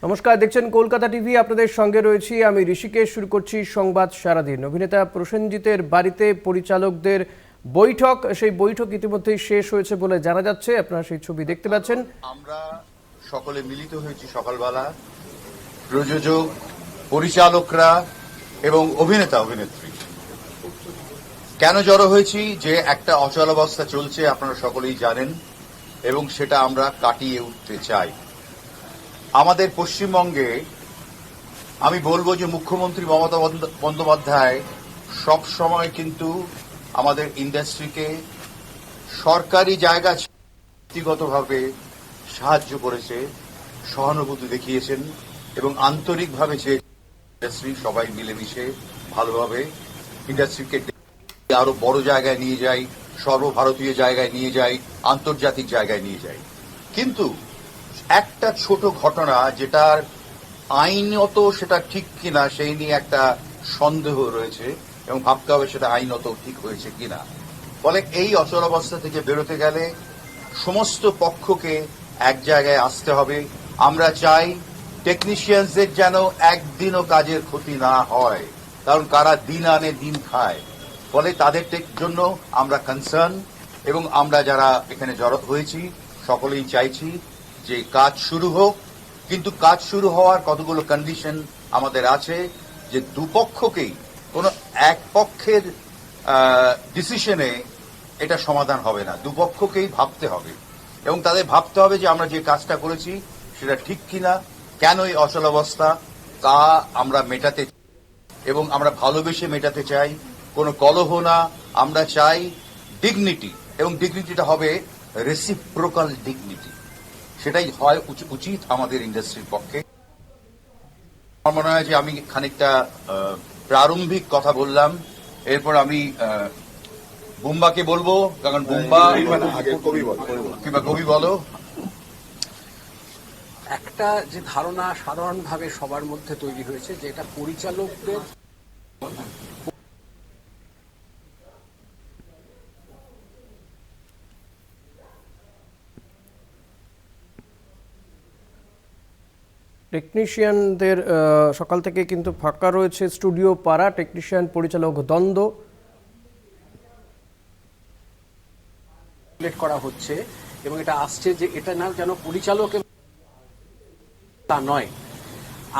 নমস্কার, দেখছেন কলকাতা টিভি। আপনাদের সঙ্গে রয়েছি আমি ঋষিকেশ। শুরু করছি সংবাদ সারাদিন। অভিনেতা প্রসেনজিতের বাড়িতে পরিচালকদের বৈঠক, সেই বৈঠক ইতিমধ্যেই শেষ হয়েছে বলে জানা যাচ্ছে। আপনারা সেই ছবি দেখতে পাচ্ছেন। আমরা সকলে মিলিত হয়েছি সকালবেলা, প্রযোজক, পরিচালকরা এবং অভিনেতা অভিনেত্রী। কেন জড়ো হয়েছি? যে একটা অচলাবস্থা চলছে, আপনারা সকলেই জানেন, এবং সেটা আমরা কাটিয়ে উঠতে চাই। আমাদের পশ্চিমবঙ্গে আমি বলবো যে মুখ্যমন্ত্রী মমতা বন্দ্যোপাধ্যায় সব সময় কিন্তু আমাদের ইন্ডাস্ট্রিকে সরকারি জায়গা ব্যক্তিগতভাবে সাহায্য করেছে, সহানুভূতি দেখিয়েছেন এবং আন্তরিকভাবে ইন্ডাস্ট্রি সবাই মিলেমিশে ভালোভাবে ইন্ডাস্ট্রিকে আরো বড় জায়গায় নিয়ে যাই, সর্বভারতীয় জায়গায় নিয়ে যাই, আন্তর্জাতিক জায়গায় নিয়ে যাই। কিন্তু একটা ছোট ঘটনা, যেটার আইনত সেটা ঠিক কিনা সেই নিয়ে একটা সন্দেহ রয়েছে এবং ভাবতে হবে সেটা আইনত ঠিক হয়েছে কিনা। ফলে এই অচলাবস্থা থেকে বেরোতে গেলে সমস্ত পক্ষকে এক জায়গায় আসতে হবে। আমরা চাই টেকনিশিয়ানদের যেন একদিনও কাজের ক্ষতি না হয়, কারণ কারা দিন আনে দিন খায়। ফলে তাদের জন্য আমরা কনসার্ন, এবং আমরা যারা এখানে জড়ো হয়েছি সকলেই চাইছি যে কাজ শুরু হোক। কিন্তু কাজ শুরু হওয়ার কতগুলো কন্ডিশন আমাদের আছে, যে দুপক্ষকেই, কোনো এক পক্ষের ডিসিশনে এটা সমাধান হবে না। দুপক্ষকেই ভাবতে হবে এবং তাদের ভাবতে হবে যে আমরা যে কাজটা করেছি সেটা ঠিক কিনা, কেন এই অচলাবস্থা, তা আমরা মেটাতে এবং আমরা ভালোবেসে মেটাতে চাই, কোনো কলহ না। আমরা চাই ডিগনিটি, এবং ডিগনিটিটা হবে রেসিপ্রোকাল ডিগনিটি। সেটাই হয় উচিত আমাদের ইন্ডাস্ট্রির পক্ষে। আমার মনে হয় যে আমি খানিকটা প্রারম্ভিক কথা বললাম, এরপর আমি বুম্বাকে বলবো, কারণ বুম্বা কিংবা কবি বলো। একটা যে ধারণা সাধারণভাবে সবার মধ্যে তৈরি হয়েছে, যে এটা পরিচালকদের টেকনিশিয়ানদের সকাল থেকে কিন্তু ফাঁকা রয়েছে স্টুডিও পাড়া। টেকনিশিয়ান পরিচালক দ্বন্দ্ব করা হচ্ছে এবং এটা আসছে যে এটা না যেন পরিচালক, তা নয়।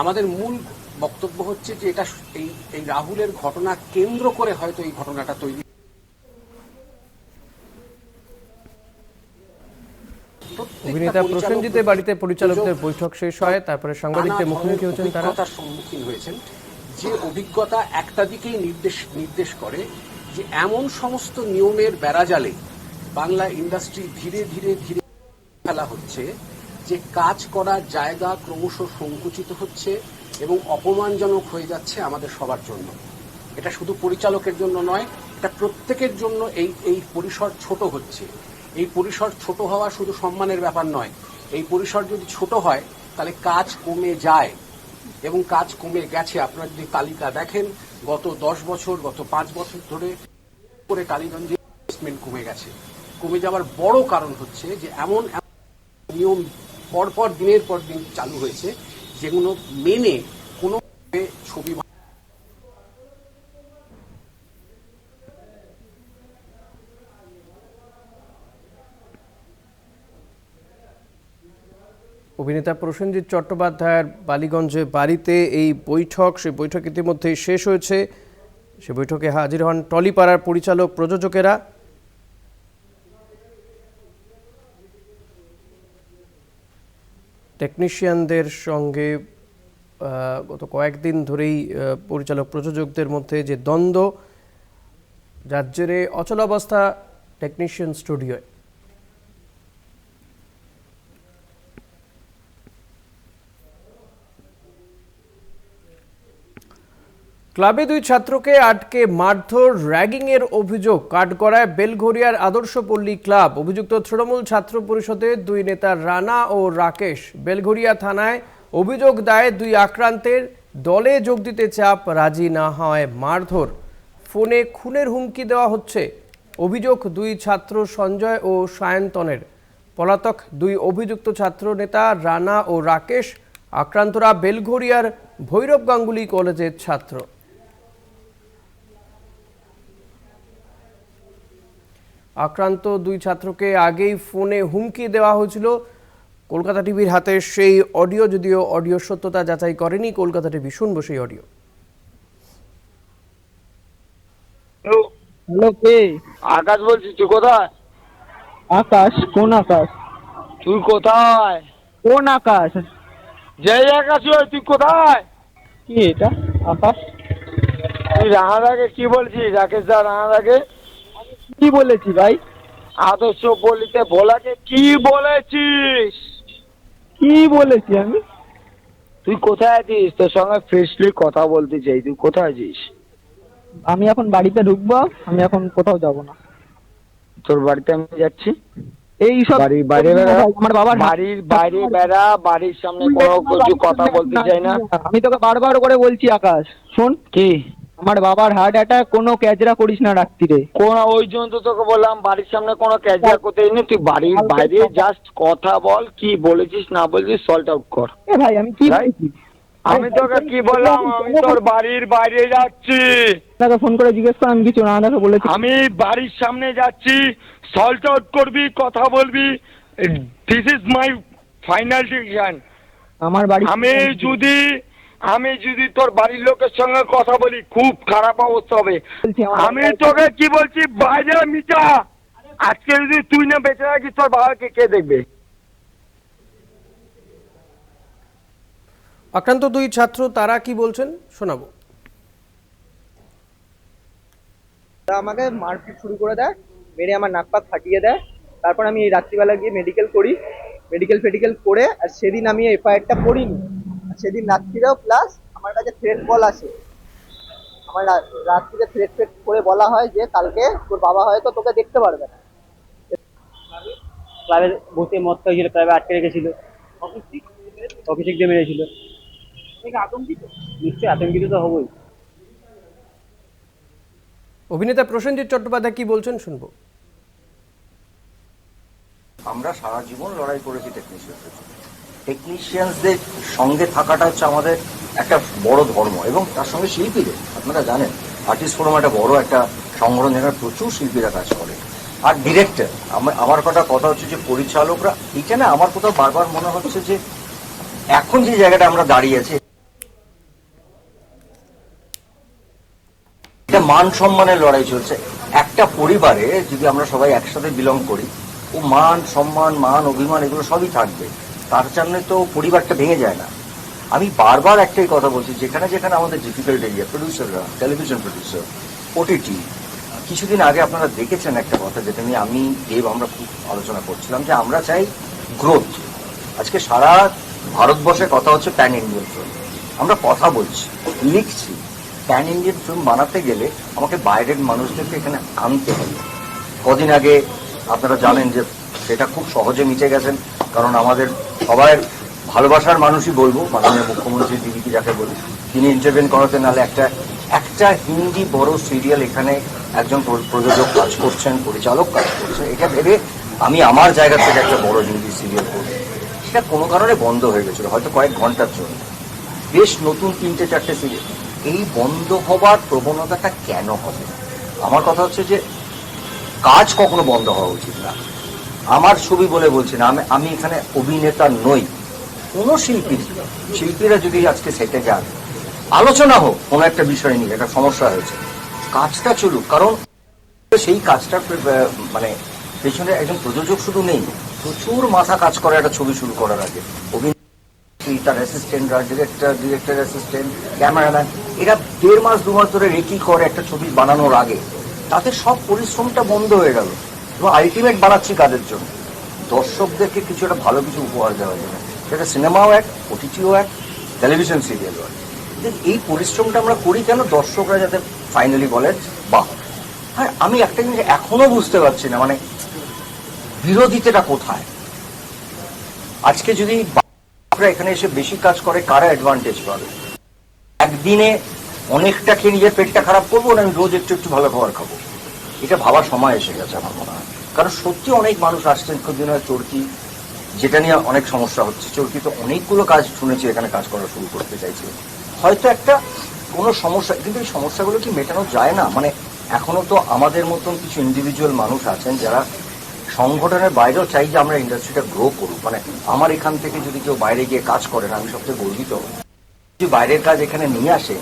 আমাদের মূল বক্তব্য হচ্ছে যে এটা এই রাহুলের ঘটনা কেন্দ্র করে হয়তো এই ঘটনাটা তৈরি। অভিনেতা প্রসেনজিতের বাড়িতে পরিচালকদের বৈঠক শেষ হয়, তারপরে সাংবাদিকদের মুখোমুখি হয়েছেন তারা। সম্মুখীন হয়েছেন যে অভিজ্ঞতা একটা দিকেই নির্দেশ করে যে এমন সমস্ত নিয়মের বেড়াজালে বাংলা ইন্ডাস্ট্রি ধীরে ধীরে ধীরে ফেলা হচ্ছে, যে কাজ করার জায়গা ক্রমশ সংকুচিত হচ্ছে এবং অপমানজনক হয়ে যাচ্ছে আমাদের সবার জন্য। এটা শুধু পরিচালকের জন্য নয়, এটা প্রত্যেকের জন্য এই পরিসর ছোট হচ্ছে। এই পরিসর ছোট হওয়া শুধু সম্মানের ব্যাপার নয়। এই পরিসর যদি ছোট হয় তাহলে কাজ কমে যায় এবং কাজ কমে গেছে। আপনারা যদি তালিকা দেখেন, গত 10 বছর, গত 5 বছর ধরে করে টালিগঞ্জে ইনভেস্টমেন্ট কমে গেছে। কমে যাওয়ার বড় কারণ হচ্ছে যে এমন নিয়ম পরপর দিনের পর দিন চালু হয়েছে, যেগুলো মেনে কোনো ছবি অভিনেতা প্রসেনজিৎ চট্টোপাধ্যায়ের বালিগঞ্জে বাড়িতে এই বৈঠক, সেই বৈঠক ইতিমধ্যেই শেষ হয়েছে। সে বৈঠকে হাজির হন টলিপাড়ার পরিচালক, প্রযোজকেরা। টেকনিশিয়ানদের সঙ্গে গত কয়েকদিন ধরেই পরিচালক প্রযোজকদের মধ্যে যে দ্বন্দ্ব, যার জেরে অচলাবস্থা টেকনিশিয়ান স্টুডিওয়। ক্লাবে 2 ছাত্রকে আটকে মারধর, র্যাগিংয়ের অভিযোগ কাঠগড়ায় বেলঘরিয়ার আদর্শপল্লী ক্লাব। অভিযুক্ত তৃণমূল ছাত্র পরিষদের 2 নেতা রানা ও রাকেশ। বেলঘরিয়া থানায় অভিযোগ দায়ে 2 আক্রান্তের দলে যোগ দিতে চাপ, রাজি না হয় মারধর। ফোনে খুনের হুমকি দেওয়া হচ্ছে। অভিযোগ 2 ছাত্র সঞ্জয় ও সায়ন্তনের। পলাতক 2 অভিযুক্ত ছাত্র নেতা রানা ও রাকেশ আক্রান্তরা বেলঘরিয়ার ভৈরব গাঙ্গুলি কলেজের ছাত্র। আক্রান্ত দুই ছাত্রকে আগেই ফোনে হুমকি দেওয়া হয়েছিল। কলকাতা টিভির হাতে সেই অডিও, যদিও অডিও সত্যতা যাচাই করেনি কলকাতা টিভি। শুনবো সেই অডিও। হ্যালো, কে? আকাশ বলছি, তুই কোথায়? আকাশ? কোন আকাশ? তুই কোথায়? কোন আকাশ? যেই আকাশ ওই, তুই কোথায়? কি এটা আকাশ? তুই রানাদাকে কি বলছিস? রাকেশ দা রানাদাকে কি বলেছি ভাই? আদর্শ বলিতে ভোলাকে কি বলেছিস? কি বলেছি আমি? তুই কোথায় আছিস? তোর সঙ্গে ফ্রেশলি কথা বলতে চাই। তুই কোথায় আছিস? আমি এখন বাড়িতে ঢুকবো, আমি এখন কোথাও যাব না। তোর বাড়িতে আমি যাচ্ছি। এই সব বাড়ির বাইরে বেড়া, আমার বাবার বাড়ির বাইরে বেড়া, বাড়ির সামনে কোনো কিছু কথা বলতে চাই না। আমি তোকে বারবার করে বলছি আকাশ, শোন। কি? আমার বাবার হার্ট অ্যাটাক, কোনো ক্যাচরা করিস না রাত্রিরে। কোন ওই জন্য তো তোকে বললাম বাড়ির সামনে কোনো ক্যাজা করতে নেই। তুই বাড়ির বাইরে জাস্ট কথা বল, কি বলেছিস না বলেছিস সল্ট আউট কর। এ ভাই, আমি কি ভাই, বলেছি? আমি তোকে কি বললাম? আমি তোর বাড়ির বাইরে যাচ্ছি। তাকে ফোন করে জিজ্ঞেস কর আমি কিছু রানাদাকে বলেছি। আমি বাড়ির সামনে যাচ্ছি, সল্ট আউট করবি, কথা বলবি। This is my final decision. আমার বাড়ি আমি যদি তোর বাড়ির লোকের সঙ্গে কথা বলি, খুব খারাপ অবস্থা হবে। বলছি, আমি তোকে কি বলছি, বাইরে মিটা। আজকে যদি তুই না বেঁচে থাকিস, তোর বাবাকে কে দেখবে? আক্রান্ত দুই ছাত্র তারা কি বলছেন শোনাবো। আমাকে মারপিট শুরু করে দেয়, মেরে আমার নাক পাক ফাটিয়ে দেয়। তারপর আমি এই রাত্রিবেলা গিয়ে মেডিকেল করি, মেডিকেল করে, আর সেদিন আমি এফআইআরটা করিনি। আর সেদিন রাত্রিরেও প্লাস আমার কাছে থ্রেট কল আসে। আমার রাত্রিরে থ্রেট করে বলা হয় যে কালকে তোর বাবা হয়তো তোকে দেখতে পারবে না। ক্লাবে বসে মদ খাইছিল, ক্লাবে আটকে রেখেছিল, অফিসিক দিয়ে মেরেছিল। আতঙ্কিত? নিশ্চয়ই আতঙ্কিত তো হবই। অভিনেতা প্রসেনজিৎ চট্টোপাধ্যায় কি বলছেন শুনবো। আমরা সারা জীবন লড়াই করেছি টেকনিশিয়ানদের সঙ্গে থাকাটা হচ্ছে আমাদের একটা বড় ধর্ম, এবং তার সঙ্গে শিল্পীদের, আপনারা জানেন আর্টিস্ট ফোরাম একটা বড় একটা সংগঠন, যেখানে প্রচুর শিল্পীরা কাজ করে। আর ডিরেক্টর, আমার কথা হচ্ছে যে পরিচালকরা, এটা না আমার কোথাও বারবার মনে হচ্ছে যে এখন যে জায়গাটা আমরা দাঁড়িয়ে আছি, এটা মান সম্মানের লড়াই চলছে। একটা পরিবারে যদি আমরা সবাই একসাথে বিলং করি, ও মান সম্মান, মান অভিমান এগুলো সবই থাকবে। তার জন্য তো পরিবারটা ভেঙে যায় না। আমি বারবার একটাই কথা বলছি, যেখানে যেখানে আমাদের ডিফিকাল্ট এরিয়া, প্রডিউসাররা, টেলিভিশন প্রডিউসার, ওটিটি, কিছুদিন আগে আপনারা দেখেছেন একটা কথা যেটা নিয়ে আমি দেব আমরা খুব আলোচনা করছিলাম, যে আমরা চাই গ্রোথ। আজকে সারা ভারতবর্ষে কথা হচ্ছে প্যান ইন্ডিয়ান ফিল্ম। আমরা কথা বলছি, লিখছি। প্যান ইন্ডিয়ান ফিল্ম বানাতে গেলে আমাকে বাইরের মানুষদেরকে এখানে আনতে হবে। কদিন আগে আপনারা জানেন যে সেটা খুব সহজে মিটে গেছেন, কারণ আমাদের সবাই ভালোবাসার মানুষই বলবো, মাননীয় মুখ্যমন্ত্রী দিদিকে যাকে বলি, তিনি ইন্টারভেন করাতে, নাহলে একটা হিন্দি বড় সিরিয়াল এখানে একজন প্রযোজক কাজ করছেন, পরিচালক কাজ করছেন, এটা ভেবে আমি আমার জায়গা থেকে একটা বড় হিন্দি সিরিয়াল করবো। সেটা কোনো কারণে বন্ধ হয়ে গেছিল, হয়তো কয়েক ঘন্টার জন্য। বেশ নতুন 3-4টে সিরিয়াল। এই বন্ধ হবার প্রবণতাটা কেন হবে? আমার কথা হচ্ছে যে কাজ কখনো বন্ধ হওয়া উচিত না। আমার ছবি বলে বলছি না, আমি এখানে অভিনেতা নই। কোনো শিল্পীরা যদি আজকে সেটে যান, আলোচনা হোক কোনো একটা বিষয় নিয়ে, একটা সমস্যা হয়েছে, কাজটা চলুক। কারণ সেই কাজটা মানে পেছনে একজন প্রযোজক শুধু নেই, প্রচুর মাথা কাজ করে একটা ছবি শুরু করার আগে। অভিনেত্রী, তার অ্যাসিস্ট্যান্টরা, ডিরেক্টর অ্যাসিস্ট্যান্ট, ক্যামেরাম্যান, এরা 1.5 মাস 2 মাস ধরে রেকি করে একটা ছবি বানানোর আগে। তাতে সব পরিশ্রমটা বন্ধ হয়ে গেল। এবং আলটিমেট বানাচ্ছি কাদের জন্য? দর্শকদেরকে কিছু একটা ভালো কিছু উপহার দেওয়ার জন্য। সেটা সিনেমাও এক, ওটিটিও এক, টেলিভিশন সিরিয়ালও এক। এই পরিশ্রমটা আমরা করি কেন? দর্শকরা যাতে ফাইনালি বলে বাহ। হ্যাঁ, আমি একটা জিনিস এখনো বুঝতে পারছি না, মানে বিরোধিতাটা কোথায়? আজকে যদি এখানে এসে বেশি কাজ করে, কারা অ্যাডভান্টেজ পাবে? একদিনে অনেকটা খেয়ে নিজের পেটটা খারাপ করবো, না আমি রোজ একটু একটু ভালো খাবার খাবো? এটা ভাবার সময় এসে গেছে আমার মনে হয়। কারণ সত্যি অনেক মানুষ আসছেন, খুব দিন হয় চরকি যেটা নিয়ে অনেক সমস্যা হচ্ছে। চরকিতে অনেকগুলো কাজ শুনেছি এখানে কাজ করা শুরু করতে চাইছে, হয়তো একটা কোনো সমস্যা, কিন্তু এই সমস্যাগুলো কি মেটানো যায় না? মানে এখনো তো আমাদের মতন কিছু ইন্ডিভিজুয়াল মানুষ আছেন যারা সংগঠনের বাইরেও চাই যে আমরা ইন্ডাস্ট্রিটা গ্রো করুক। মানে আমার এখান থেকে যদি কেউ বাইরে গিয়ে কাজ করেন, আমি সবচেয়ে গর্বিত। যদি বাইরের কাজ এখানে নিয়ে আসে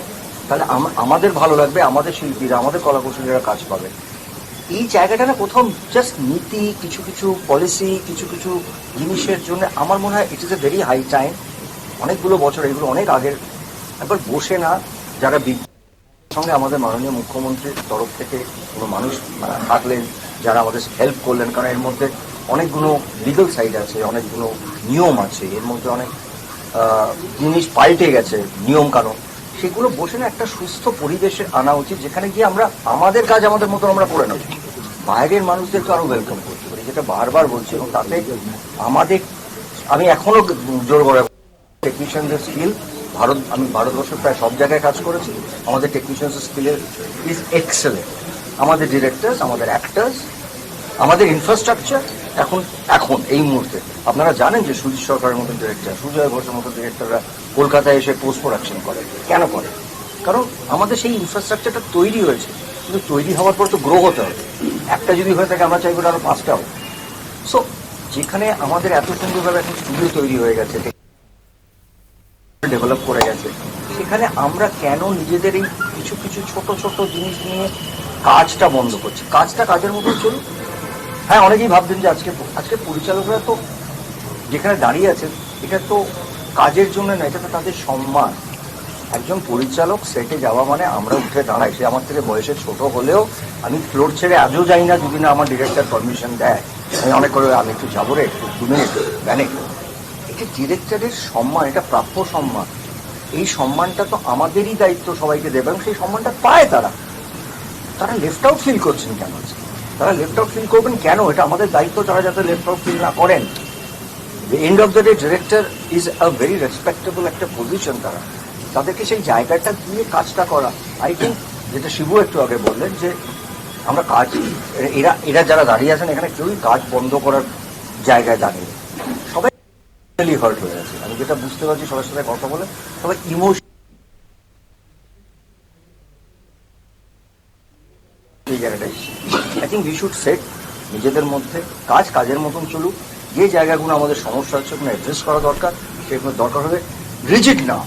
তাহলে আমাদের ভালো লাগবে, আমাদের শিল্পীরা, আমাদের কলাকুশলীরা কাজ পাবে। এই জায়গাটা না প্রথম জাস্ট নীতি, কিছু কিছু পলিসি, কিছু কিছু জিনিসের জন্য আমার মনে হয় it is a very high time. অনেকগুলো বছর, এগুলো অনেক আগের, একবার বসে না যারা সঙ্গে আমাদের মাননীয় মুখ্যমন্ত্রীর তরফ থেকে কোনো মানুষ থাকলেন যারা আমাদের হেল্প করলেন, কারণ এর মধ্যে অনেকগুলো লিগাল সাইড আছে, অনেকগুলো নিয়ম আছে, এর মধ্যে অনেক জিনিস পাল্টে গেছে নিয়ম কানুন, সেগুলো বসে না একটা সুস্থ পরিবেশে আনা উচিত, যেখানে গিয়ে আমরা আমাদের কাজ আমাদের মতো আমরা করে নেব, বাইরের মানুষদেরকে আরো ওয়েলকাম করতে পারি, যেটা বারবার বলছি। এবং তাতে আমি এখনো জোর করে টেকনিশিয়ানদের স্কিল, আমি ভারতবর্ষের প্রায় সব জায়গায় কাজ করেছি, আমাদের টেকনিশিয়ানস স্কিলের ইজ এক্সেলেন্ট। আমাদের ডিরেক্টর্স, আমাদের অ্যাক্টার্স, আমাদের ইনফ্রাস্ট্রাকচার এখন এই মুহূর্তে আপনারা জানেন যে সুজিত সরকারের মতো ডিরেক্টর, সুজয় ঘোষের মতো ডিরেক্টররা কলকাতায় এসে পোস্ট প্রোডাকশন করে। কেন করে? কারণ আমাদের সেই ইনফ্রাস্ট্রাকচারটা তৈরি হয়েছে, কিন্তু তৈরি হওয়ার পর তো গ্রো হতে হবে। একটা যদি হয়ে থাকে আমরা চাইবো আরো 5টা হবে। সো যেখানে আমাদের এত সুন্দরভাবে এখন স্টুডিও তৈরি হয়ে গেছে, ডেভেলপ করে গেছে, সেখানে আমরা কেন নিজেদের এই কিছু কিছু ছোট ছোট জিনিস নিয়ে কাজটা বন্ধ করছি? কাজটা কাজের মতো চলুক। হ্যাঁ, অনেকেই ভাবছেন যে আজকে পরিচালকরা তো যেখানে দাঁড়িয়ে আছেন, এটা তো কাজের জন্য না, এটা তো তাদের সম্মান। একজন পরিচালক সেটে যাওয়া মানে আমরা উঠে দাঁড়াই, সে আমার থেকে বয়সে ছোট হলেও আমি ফ্লোর ছেড়ে আজও যাই না যদি না আমার ডিরেক্টর পারমিশন দেয়। আমি অনেক করে আমি একটু যাবো রে, একটু 2 মিনিট ব্যানে। এটা ডিরেক্টরের সম্মান, এটা প্রাপ্য সম্মান। এই সম্মানটা তো আমাদেরই দায়িত্ব সবাইকে দেবে, এবং সেই সম্মানটা পায় তারা লেফট আউট ফিল করছেন কেন? তারা লেফট আউট ফিল করবেন কেন? এটা আমাদের দায়িত্ব তারা যাতে লেফট আউট ফিল না করেন। The end of the day director is a very respectable একটা পজিশন। তাদেরকে সেই জায়গাটা দিয়ে কাজটা করা, আই থিঙ্ক, যেটা শিবু একটু আগে বললেন যে আমরা কাজ, এরা যারা দাঁড়িয়ে আছেন এখানে কেউই কাজ বন্ধ করার জায়গায় দাঁড়িয়ে, সবাই হার্ট হয়ে আছে। আমি যেটা বুঝতে পারছি সবার সাথে কথা বলে, সবাই ইমোশন, এই জায়গাটাই I think we should set নিজেদের মধ্যে কাজের মতন চলুক। যে জায়গাগুলো আমাদের সমস্যা হচ্ছে ওগুলো অ্যাড্রেস করা দরকার, সেগুলো দরকার হবে রিজিড না,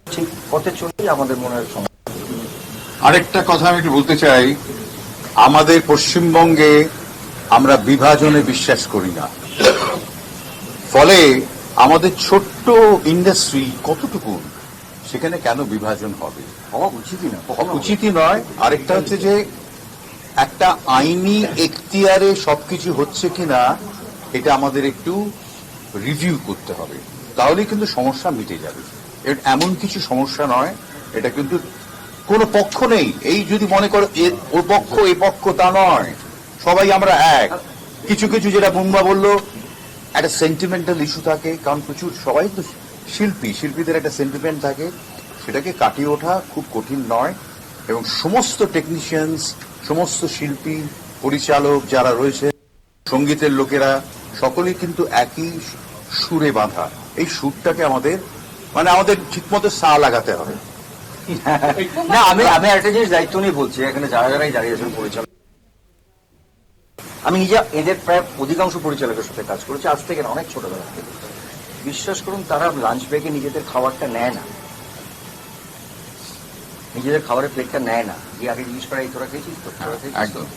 ঠিক পথে চলেই আমাদের মনে হয় সমস্যা। আরেকটা কথা আমি একটু বলতে চাই, আমাদের পশ্চিমবঙ্গে আমরা বিভাজনে বিশ্বাস করি না, ফলে আমাদের ছোট্ট ইন্ডাস্ট্রি কতটুকু, সেখানে কেন বিভাজন হবে? হওয়া উচিতই না, উচিতই নয়। আরেকটা হচ্ছে যে একটা আইনি এখতিয়ারে সবকিছু হচ্ছে কিনা এটা আমাদের একটু রিভিউ করতে হবে, তাহলেই কিন্তু সমস্যা মিটে যাবে। এমন কিছু সমস্যা নয়, এটা কিন্তু কোনো পক্ষ নেই। এই যদি মনে করো ও পক্ষ এ পক্ষ, তা নয়, সবাই আমরা এক। কিছু কিছু যেটা বুম্বা বললো, একটা সেন্টিমেন্টাল ইস্যু থাকে, কারণ প্রচুর সবাই তো শিল্পীদের একটা সেন্টিমেন্ট থাকে, সেটাকে কাটিয়ে ওঠা খুব কঠিন নয়। এবং সমস্ত টেকনিশিয়ানস, সমস্ত শিল্পী, পরিচালক যারা রয়েছে, সঙ্গীতের লোকেরা, সকলেই কিন্তু একই সুরে বাঁধা। এই সুরটাকে আমাদের ঠিকমতো সা লাগাতে হবে। না, আমি একটা জিনিস দায়িত্ব নিয়ে বলছি, এখানে যারাই দাঁড়িয়ে আছেন পরিচালক, আমি নিজে এদের প্রায় অধিকাংশ পরিচালকের সাথে কাজ করেছি আজ থেকে না, অনেক ছোটবেলা থেকে। বিশ্বাস করুন, তারা লাঞ্চ ব্রেকে নিজেদের খাবারটা নেয় না, নিজেদের খাবারের প্লেটটা নেয় না, যে আগে জিজ্ঞেস করে তোরা খেয়েছিস তো,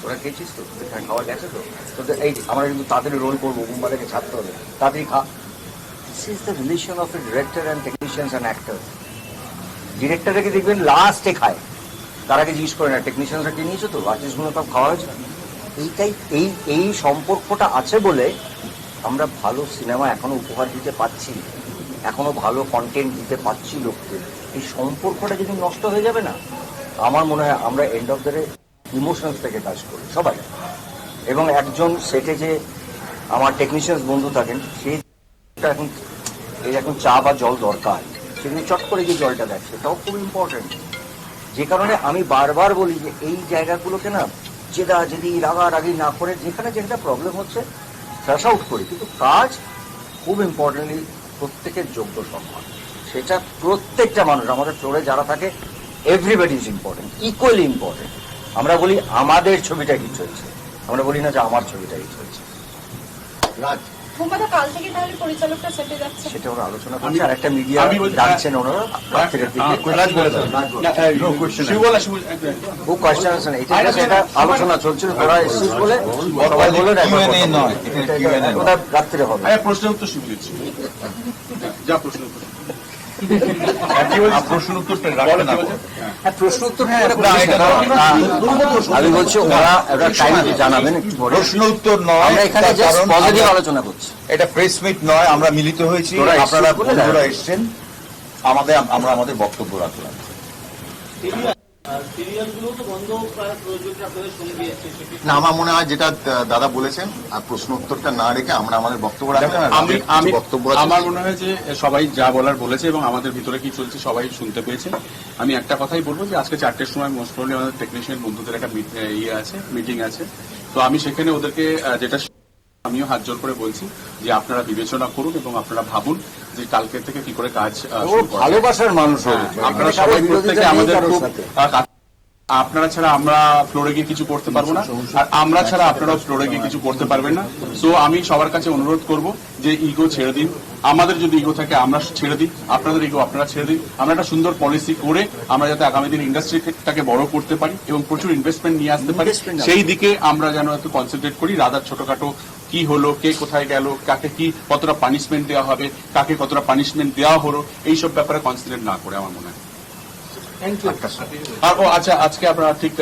তোরা খেয়েছিস তো, খাবার গেছে তো, তোদের এই আমরা কিন্তু তাড়াতাড়ি রোল করবো, মুম্বাইকে ছাড়তে হবে, তাড়াতাড়ি খা। This is the relation of a director and technicians and actor. ডিরেক্টরকে দেখবেন লাস্টে খায়, তার আগে জিজ্ঞেস করে না টেকনিশিয়ানরা কে নিয়েছো তো, আর্টিস্টগুলো সব খাওয়া হয়েছে। এই সম্পর্কটা আছে বলে আমরা ভালো সিনেমা এখনো উপহার দিতে পারছি, এখনো ভালো কন্টেন্ট দিতে পারছি লোককে। এই সম্পর্কটা যদি নষ্ট হয়ে যাবে না, আমার মনে হয় আমরা end of the day emotions থেকে কাজ করি সবাই। এবং একজন সেটে যে আমার টেকনিশিয়ানস বন্ধু থাকেন, সেই এখন চা বা জল দরকার, সেখানে চট করে যে জলটা দেয় সেটাও খুব ইম্পর্টেন্ট। যে কারণে আমি বারবার বলি যে এই জায়গাগুলোকে না জেদি রাগারাগি না করে যেখানে যেটা প্রবলেম হচ্ছে ফ্ল্যাশ আউট করি, কিন্তু কাজ খুব ইম্পর্টেন্টলি প্রত্যেকের যোগ্য সম্মান, সেটা প্রত্যেকটা মানুষ আমাদের ফ্লোরে যারা থাকে everybody is important, equally important. আমরা বলি আমাদের ছবিটা হিট হয়েছে, আমরা বলি না যে আমার ছবিটা হিট হয়েছে। সোমবার কাল থেকে তাহলে পরিচালকটা সেটে যাচ্ছে, সেটা ওরা আলোচনা করছে। আর একটা মিডিয়া ডাকছেন ওনারা রাত্রের দিকে, খুব কোয়েশ্চেন আছে না, এটা সেটা আলোচনা চলছিল, ওরা এসেছিস বলে সবাই বলে ওটা রাত্রে হবে। প্রশ্ন উত্তর শুরু দিচ্ছি, যা প্রশ্ন উত্তর আমি বলছি ওরা একটা টাইম জানাবেন একটু পরে। প্রশ্ন উত্তর নয়, আমরা এখানে জাস্ট পজিটিভ আলোচনা করছি। এটা প্রেস মিট নয়, আমরা মিলিত হয়েছি, আপনারা বন্ধুরা এসেছেন, আমরা আমাদের বক্তব্য রাখলাম। না, আমার মনে হয় যেটা দাদা বলেছেন, আর প্রশ্ন উত্তরটা না রেখে আমরা আমাদের বক্তব্য রাখলাম। আমি বক্তব্য আমার মনে হয় যে সবাই যা বলার বলেছে এবং আমাদের ভিতরে কি চলছে সবাই শুনতে পেয়েছে। আমি একটা কথাই বলবো যে আজকে 4টের সময় মোস্ট প্রবলি আমাদের টেকনিশিয়ান বন্ধুদের একটা মিটিং আছে, তো আমি সেখানে ওদেরকে যেটা আমিও হাত জোর করে বলছি যে আপনারা বিবেচনা করুন এবং আপনারা ভাবুন যে কালকে থেকে কি করে কাজ ভালোবাসার মানুষ, আপনারা সবাই প্রত্যেকে আমাদের খুব আপনারা ছাড়া আমরা ফ্লোরে গিয়ে কিছু করতে পারবো না, আর আমরা ছাড়া আপনারাও ফ্লোরে গিয়ে কিছু করতে পারবেন না। সো আমি সবার কাছে অনুরোধ করব যে ইগো ছেড়ে দিন, আমাদের যদি ইগো থাকে আমরা ছেড়ে দিই, আপনাদের ইগো আপনারা ছেড়ে দিন। আমরা একটা সুন্দর পলিসি করে আমরা যাতে আগামী দিন ইন্ডাস্ট্রিটাকে বড় করতে পারি এবং প্রচুর ইনভেস্টমেন্ট নিয়ে আসতে পারি, সেই দিকে আমরা যেন একটু কনসেন্ট্রেট করি। রাদার ছোটখাটো কি হলো, কে কোথায় গেল, কাকে কি কতটা পানিশমেন্ট দেওয়া হবে, কাকে কতটা পানিশমেন্ট দেওয়া হলো, এইসব ব্যাপারে কনসেন্ট্রেট না করে আমার মনে হয়। আচ্ছা, আজকে আপনারা ঠিক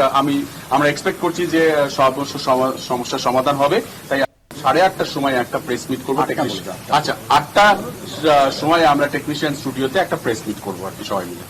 আমরা এক্সপেক্ট করছি যে সমস্যার সমাধান হবে, তাই 8:30টার সময় একটা প্রেস মিট করবো। আচ্ছা, 8টার সময় আমরা টেকনিশিয়ান স্টুডিওতে একটা প্রেস মিট করবো আর কি সবাই মিলে।